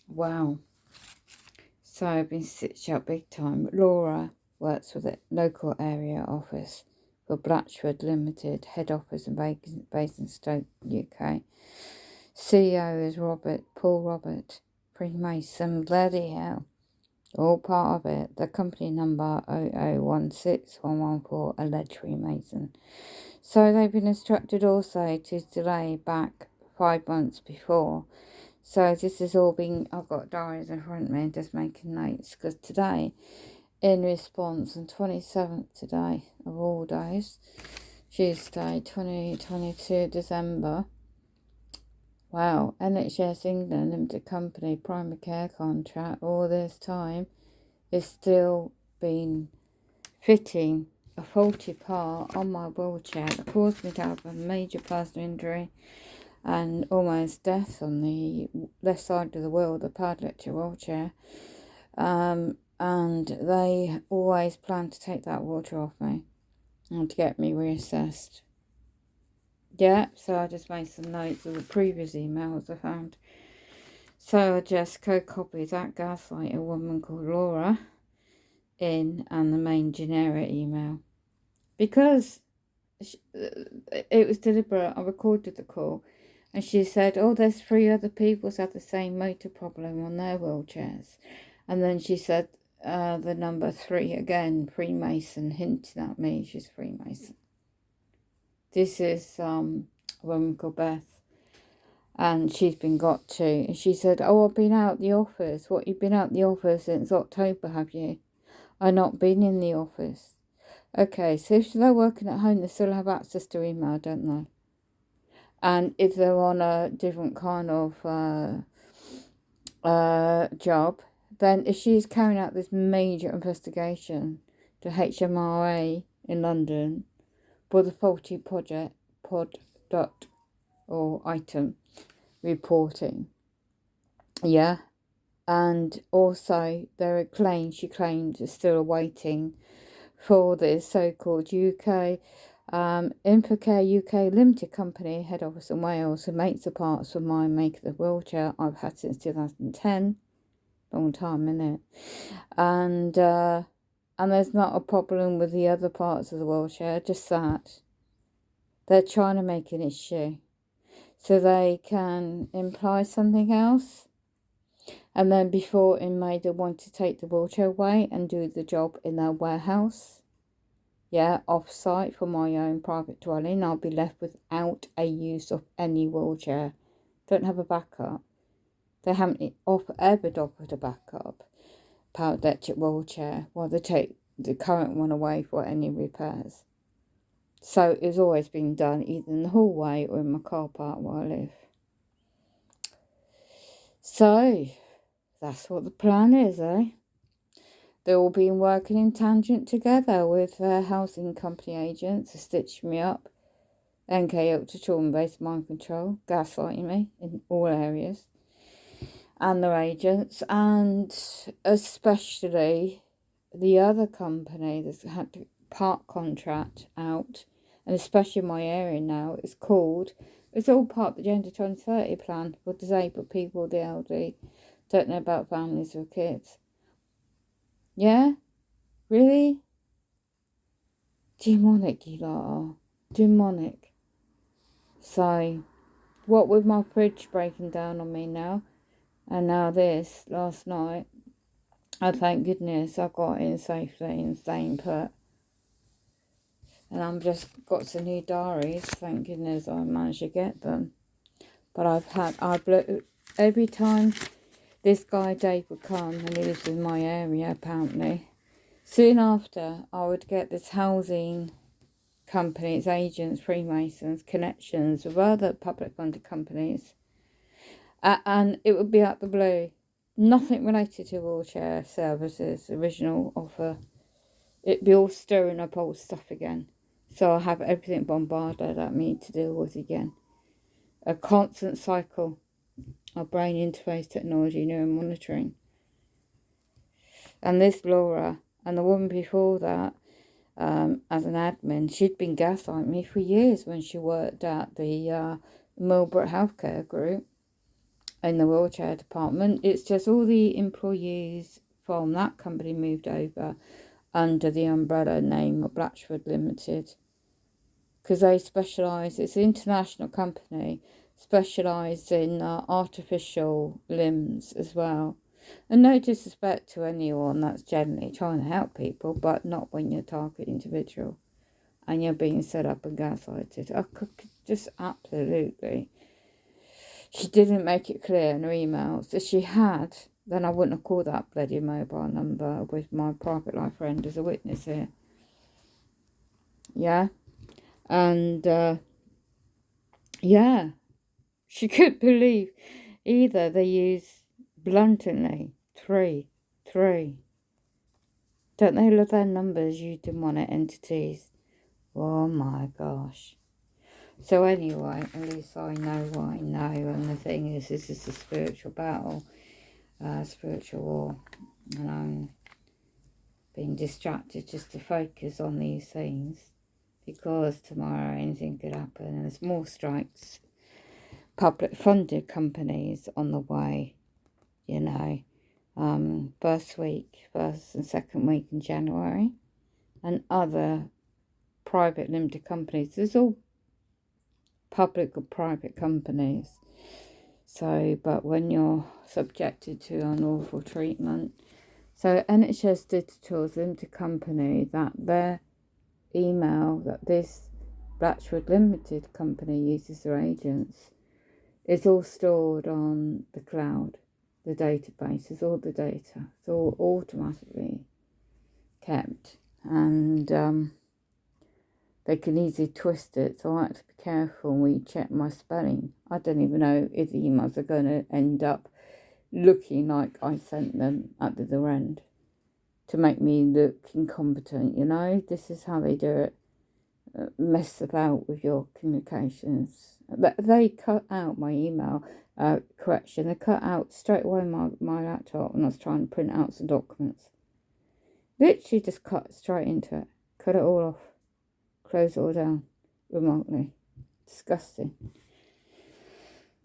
Wow. So I've been stitched up big time. Laura works for the local area office for Blatchford Limited, head office in Basingstoke, UK. CEO is Paul Robert, Freemason, bloody hell. All part of it. The company number 0016114, alleged Freemason. So they've been instructed also to delay back 5 months before. So this has all been, I've got diaries in front of me, just making notes, because today, in response, on 27th today, of all days, Tuesday, 2022 December, wow, NHS England Limited Company primary care contract, all this time, is still been fitting a faulty part on my wheelchair that caused me to have a major personal injury and almost death on the left side of the wheel, the powered electric wheelchair. And they always plan to take that wheelchair off me and to get me reassessed. Yeah, so I just made some notes of the previous emails I found. So I just co-copied that gaslight a woman called Laura in and the main generic email. Because it was deliberate, I recorded the call. And she said, oh, there's 3 other people who have the same motor problem on their wheelchairs. And then she said the number 3 again, Freemason, hinting at me she's Freemason. This is a woman called Beth. And she's been got to. And she said, oh, I've been out the office. What, you've been out the office since October, have you? I've not been in the office. Okay, so if they're working at home, they still have access to email, don't they? And if they're on a different kind of job, then if she's carrying out this major investigation to HMRA in London for the faulty item reporting, yeah, and also she claimed is still awaiting for this so-called UK Infocare UK Limited Company head office in Wales, who makes the parts for my make of the wheelchair I've had since 2010. Long time, innit? And there's not a problem with the other parts of the wheelchair, just that they're trying to make an issue so they can imply something else. And then before in May, they want to take the wheelchair away and do the job in their warehouse. Yeah, off-site for my own private dwelling. I'll be left without a use of any wheelchair. Don't have a backup. They haven't ever offered a backup powered electric wheelchair while they take the current one away for any repairs. So it's always been done either in the hallway or in my car park where I live. So that's what the plan is, eh? They've all been working in tangent together with their housing company agents to stitch me up, NK up to trauma-based mind control, gaslighting me in all areas, and their agents, and especially the other company that's had to part contract out, and especially in my area now, it's all part of the Gender 2030 plan for disabled people, the elderly, don't know about families with kids. Yeah? Really? Demonic, you lot are. Demonic. So, what with my fridge breaking down on me now, and now this, last night, I thank goodness I got in safely and staying put. And I'm just got some new diaries, thank goodness I managed to get them. But every time this guy Dave would come, and he lives in my area apparently, soon after I would get this housing companies, agents, Freemasons, connections with other public funded companies, and it would be out the blue. Nothing related to wheelchair services, original offer. It'd be all stirring up old stuff again. So I have everything bombarded at me to deal with again. A constant cycle of brain interface technology, neuromonitoring. And this Laura, and the woman before that, as an admin, she'd been gaslighting me for years when she worked at the Millbrook Healthcare Group. in the wheelchair department. It's just all the employees from that company moved over under the umbrella name of Blatchford Limited, because they specialise, it's an international company, specialise in artificial limbs as well. And no disrespect to anyone that's generally trying to help people, but not when you're a target individual and you're being set up and gaslighted. I could just absolutely. She didn't make it clear in her emails. If she had, then I wouldn't have called that bloody mobile number with my private life friend as a witness here. Yeah? And, yeah. She couldn't believe either. They use bluntly 3. Don't they love their numbers, you demonic entities? Oh my gosh. So anyway, at least I know what I know. And the thing is, this is a spiritual battle, spiritual war. And I'm being distracted just to focus on these things, because tomorrow anything could happen. And there's more strikes, public funded companies on the way, you know. First and second week in January, and other private limited companies. There's all public or private companies. So, but when you're subjected to unlawful treatment, so NHS Digital's limited company, that their email that this Blatchford Limited company uses their agents, is all stored on the cloud. The database is all the data. It's all automatically kept, and they can easily twist it. So I have to be careful when we check my spelling. I don't even know if the emails are going to end up looking like I sent them at the other end to make me look incompetent. You know, this is how they do it. Mess about with your communications. They cut out my email correction. They cut out straight away my laptop when I was trying to print out some documents. Literally just cut straight into it. Cut it all off. Close it all down remotely. Disgusting.